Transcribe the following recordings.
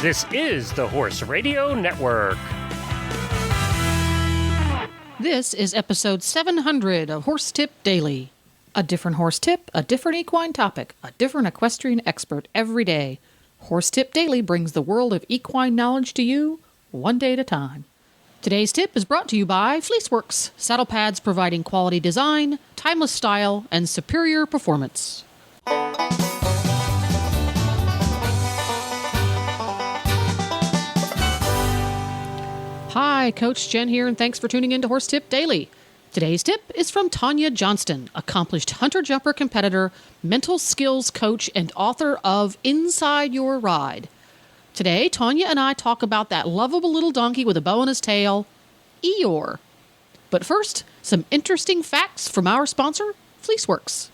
This is the Horse Radio Network. This is episode 700 of Horse Tip Daily. A different horse tip, a different equine topic, a different equestrian expert every day. Horse Tip Daily brings the world of equine knowledge to you, one day at a time. Today's tip is brought to you by Fleeceworks, saddle pads providing quality design, timeless style, and superior performance. Hi, Coach Jen here, and thanks for tuning in to Horse Tip Daily. Today's tip is from Tonya Johnston, accomplished hunter-jumper competitor, mental skills coach, and author of Inside Your Ride. Today, Tonya and I talk about that lovable little donkey with a bow on his tail, Eeyore. But first, some interesting facts from our sponsor, Fleeceworks.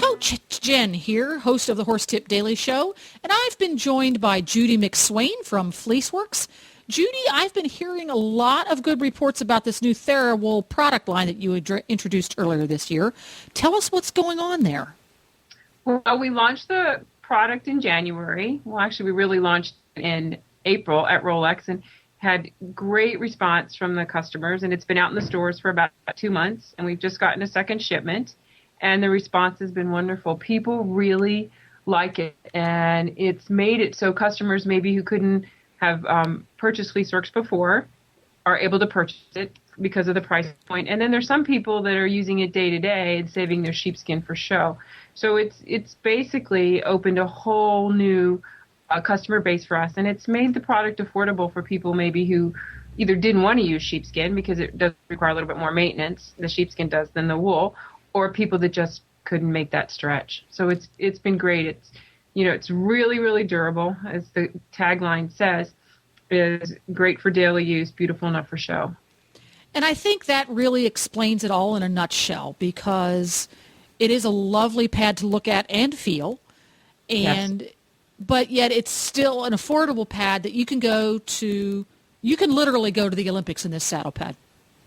Coach Jen here, host of the Horse Tip Daily Show, and I've been joined by Judy McSwain from Fleeceworks. Judy, I've been hearing a lot of good reports about this new TheraWool product line that you introduced earlier this year. Tell us what's going on there. Well, we launched the product in January. Well, actually, we really launched in April at Rolex and had great response from the customers, and it's been out in the stores for about 2 months, and we've just gotten a second shipment. And the response has been wonderful. People really like it, and it's made it so customers maybe who couldn't have purchased Fleeceworks before are able to purchase it because of the price point. And then there's some people that are using it day to day and saving their sheepskin for show. So it's basically opened a whole new customer base for us, and it's made the product affordable for people maybe who either didn't want to use sheepskin because it does require a little bit more maintenance, the sheepskin does, than the wool, or people that just couldn't make that stretch. So it's been great. It's really, really durable, as the tagline says, is great for daily use, beautiful enough for show. And I think that really explains it all in a nutshell, because it is a lovely pad to look at and feel, and but yet it's still an affordable pad that you can literally go to the Olympics in this saddle pad.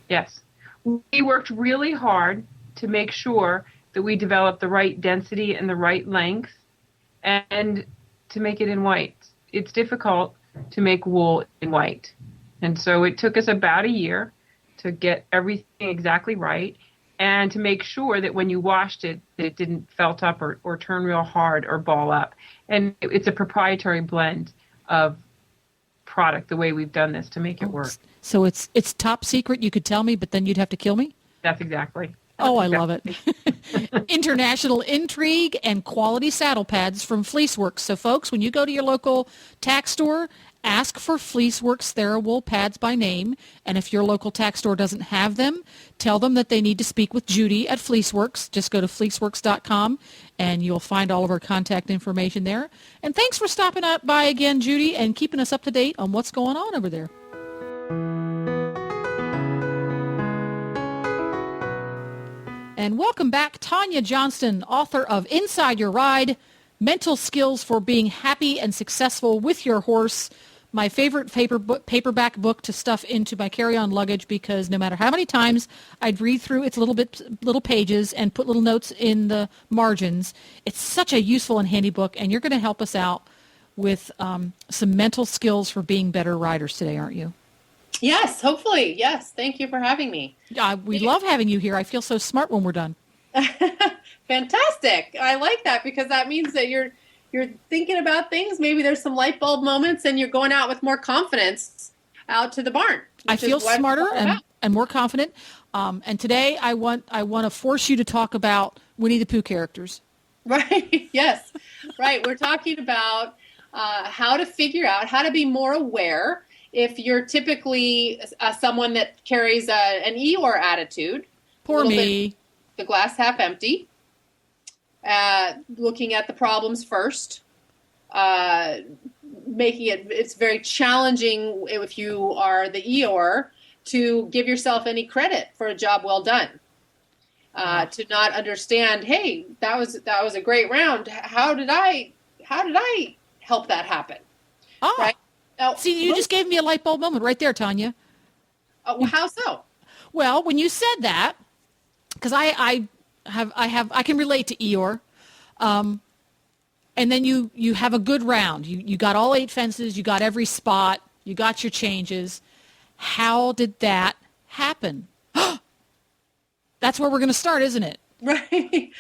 Yes. We worked really hard to make sure that we develop the right density and the right length, and to make it in white. It's difficult to make wool in white. And so it took us about a year to get everything exactly right, and to make sure that when you washed it, that it didn't felt up or turn real hard or ball up. And it's a proprietary blend of product, the way we've done this to make it work. So it's top secret, you could tell me, but then you'd have to kill me? That's exactly. Oh, I love it. International intrigue and quality saddle pads from Fleeceworks. So, folks, when you go to your local tack store, ask for Fleeceworks TheraWool pads by name. And if your local tack store doesn't have them, tell them that they need to speak with Judy at Fleeceworks. Just go to fleeceworks.com, and you'll find all of our contact information there. And thanks for stopping by again, Judy, and keeping us up to date on what's going on over there. And welcome back, Tonya Johnston, author of Inside Your Ride, Mental Skills for Being Happy and Successful with Your Horse, my favorite paperback book to stuff into my carry-on luggage, because no matter how many times I'd read through its little pages and put little notes in the margins, it's such a useful and handy book, and you're going to help us out with some mental skills for being better riders today, aren't you? Yes, hopefully. Yes. Thank you for having me. We love having you here. I feel so smart when we're done. Fantastic. I like that, because that means that you're thinking about things. Maybe there's some light bulb moments, and you're going out with more confidence out to the barn. I feel smarter and more confident. And today I want to force you to talk about Winnie the Pooh characters. Right. Yes. Right. We're talking about how to figure out how to be more aware. If you're typically someone that carries an Eeyore attitude, poor me, the glass half empty, looking at the problems first, making it's very challenging if you are the Eeyore to give yourself any credit for a job well done. To not understand, hey, that was a great round. How did I help that happen? Oh. Right? Now, see, you just gave me a light bulb moment right there, Tonya. How so? Well, when you said that, because I I can relate to Eeyore. And then you have a good round. You got all 8 fences. You got every spot. You got your changes. How did that happen? That's where we're going to start, isn't it? Right.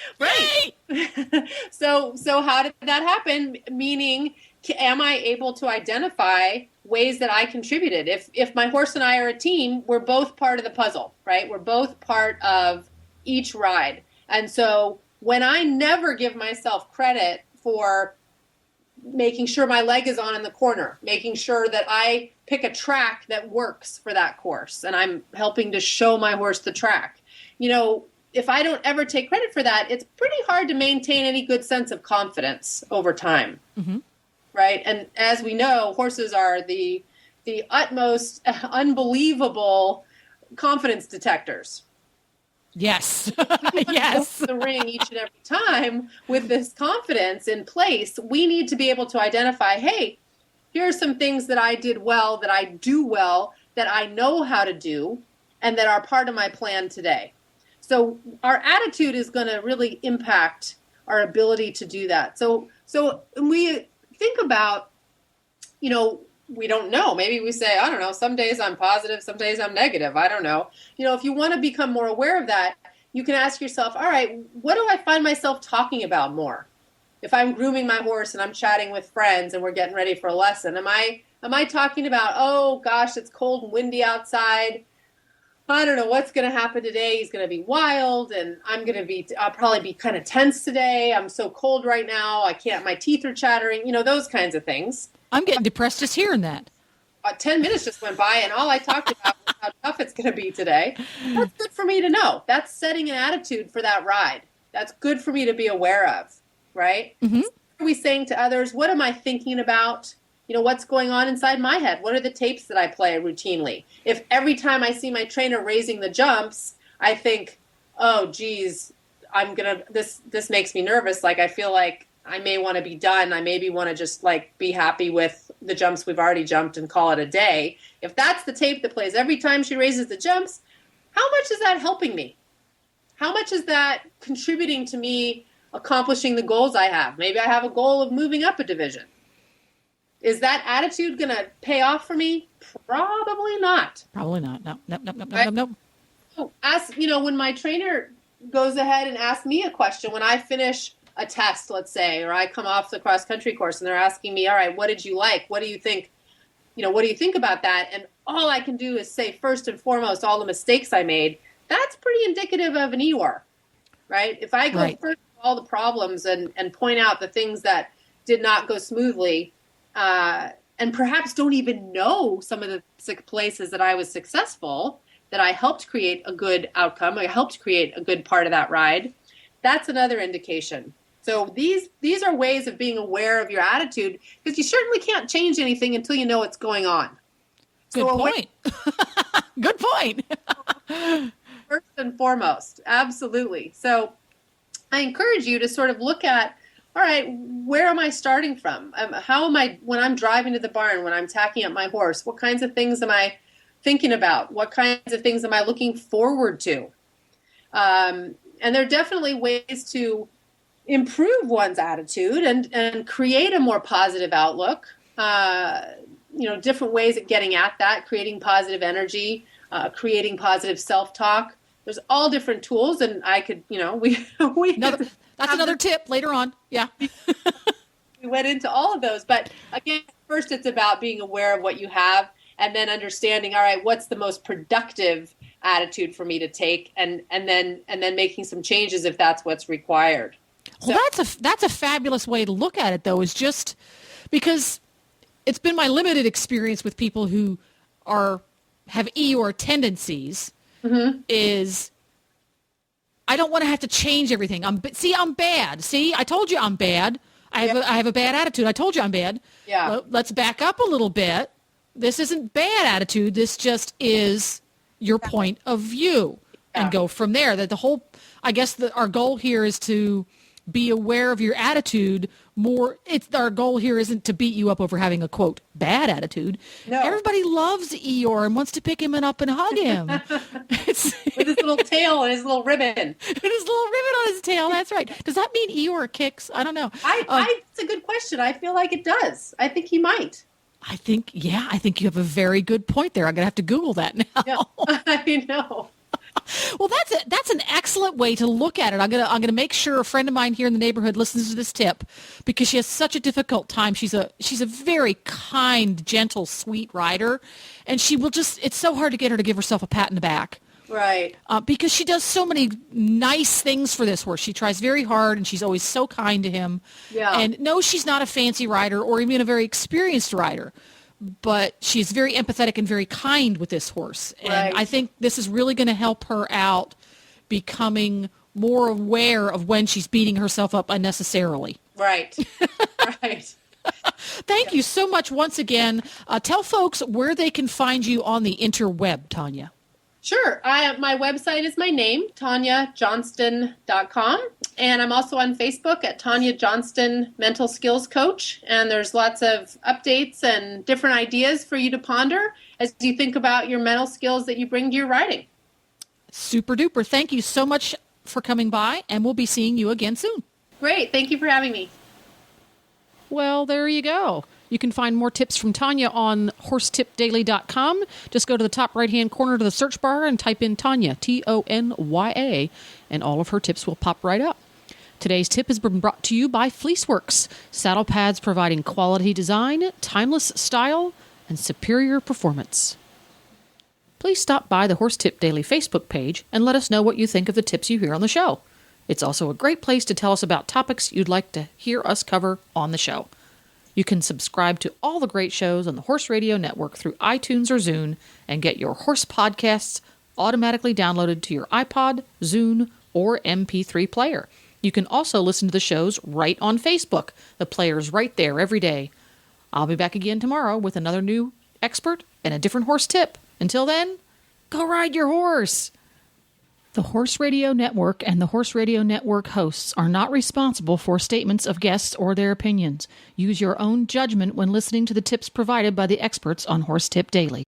So how did that happen? Meaning, am I able to identify ways that I contributed? If my horse and I are a team, we're both part of the puzzle, right? We're both part of each ride. And so when I never give myself credit for making sure my leg is on in the corner, making sure that I pick a track that works for that course, and I'm helping to show my horse the track, if I don't ever take credit for that, it's pretty hard to maintain any good sense of confidence over time. Mm-hmm. Right? And as we know, horses are the utmost unbelievable confidence detectors. Yes. Yes. The ring each and every time with this confidence in place, we need to be able to identify, hey, here are some things that I did well, that I do well, that I know how to do, and that are part of my plan today. So our attitude is going to really impact our ability to do that. So when we think about, we don't know. Maybe we say, I don't know, some days I'm positive, some days I'm negative. I don't know. If you want to become more aware of that, you can ask yourself, all right, what do I find myself talking about more? If I'm grooming my horse and I'm chatting with friends and we're getting ready for a lesson, am I talking about, oh gosh, it's cold and windy outside. I don't know what's going to happen today. He's going to be wild, and I'll probably be kind of tense today. I'm so cold right now. My teeth are chattering, those kinds of things. I'm getting depressed just hearing that. 10 minutes just went by, and all I talked about was how tough it's going to be today. That's good for me to know. That's setting an attitude for that ride. That's good for me to be aware of, right? Mm-hmm. What are we saying to others? What am I thinking about? What's going on inside my head? What are the tapes that I play routinely? If every time I see my trainer raising the jumps, I think, oh, geez, this makes me nervous. Like, I feel like I may want to be done. I maybe want to just be happy with the jumps we've already jumped and call it a day. If that's the tape that plays every time she raises the jumps, how much is that helping me? How much is that contributing to me accomplishing the goals I have? Maybe I have a goal of moving up a division. Is that attitude going to pay off for me? Probably not. Probably not. No. Right? No. So when my trainer goes ahead and asks me a question, when I finish a test, let's say, or I come off the cross country course and they're asking me, all right, what did you like? What do you think? What do you think about that? And all I can do is say, first and foremost, all the mistakes I made. That's pretty indicative of an Eeyore, right? If I go first all the problems and point out the things that did not go smoothly, and perhaps don't even know some of the places that I was successful, that I helped create a good outcome, I helped create a good part of that ride, that's another indication. So these are ways of being aware of your attitude, because you certainly can't change anything until you know what's going on. Good point. Good point. First and foremost, absolutely. So I encourage you to sort of look at, all right, where am I starting from? How am I, when I'm driving to the barn, when I'm tacking up my horse, what kinds of things am I thinking about? What kinds of things am I looking forward to? And there are definitely ways to improve one's attitude and create a more positive outlook. Different ways of getting at that, creating positive energy, creating positive self-talk. There's all different tools, and I could, that's another tip later on. Yeah. We went into all of those. But again, first it's about being aware of what you have, and then understanding, all right, what's the most productive attitude for me to take, and then making some changes if that's what's required. Well, that's a fabulous way to look at it, though, is just because it's been my limited experience with people who have Eeyore tendencies, is I don't want to have to change everything. I'm bad. See, I told you I'm bad. I have a bad attitude. I told you I'm bad. Yeah. Well, let's back up a little bit. This isn't bad attitude. This just is your point of view, and go from there. That the whole, I guess our goal here is to be aware of your attitude more. Our goal here isn't to beat you up over having a, quote, bad attitude. No. Everybody loves Eeyore and wants to pick him up and hug him. With his little tail and his little ribbon. With his little ribbon on his tail, that's right. Does that mean Eeyore kicks? I don't know. It's a good question. I feel like it does. I think he might. I think you have a very good point there. I'm going to have to Google that now. Yeah, I know. Well, that's an excellent way to look at it. I'm gonna make sure a friend of mine here in the neighborhood listens to this tip because she has such a difficult time. She's a very kind, gentle, sweet rider, and she will it's so hard to get her to give herself a pat in the back. Right. Because she does so many nice things for this horse. She tries very hard, and she's always so kind to him. Yeah. And no, she's not a fancy rider or even a very experienced rider, but she's very empathetic and very kind with this horse. And Right. I think this is really going to help her out becoming more aware of when she's beating herself up unnecessarily. Right. Right. Thank you so much once again. Tell folks where they can find you on the interweb, Tonya. Sure. My website is my name, TonyaJohnston.com. And I'm also on Facebook at Tonya Johnston Mental Skills Coach. And there's lots of updates and different ideas for you to ponder as you think about your mental skills that you bring to your riding. Super duper. Thank you so much for coming by, and we'll be seeing you again soon. Great. Thank you for having me. Well, there you go. You can find more tips from Tonya on horsetipdaily.com. Just go to the top right-hand corner to the search bar and type in Tonya, Tonya, and all of her tips will pop right up. Today's tip has been brought to you by Fleeceworks, saddle pads providing quality design, timeless style, and superior performance. Please stop by the Horse Tip Daily Facebook page and let us know what you think of the tips you hear on the show. It's also a great place to tell us about topics you'd like to hear us cover on the show. You can subscribe to all the great shows on the Horse Radio Network through iTunes or Zune and get your horse podcasts automatically downloaded to your iPod, Zune, or MP3 player. You can also listen to the shows right on Facebook. The player's right there every day. I'll be back again tomorrow with another new expert and a different horse tip. Until then, go ride your horse! The Horse Radio Network and the Horse Radio Network hosts are not responsible for statements of guests or their opinions. Use your own judgment when listening to the tips provided by the experts on Horse Tip Daily.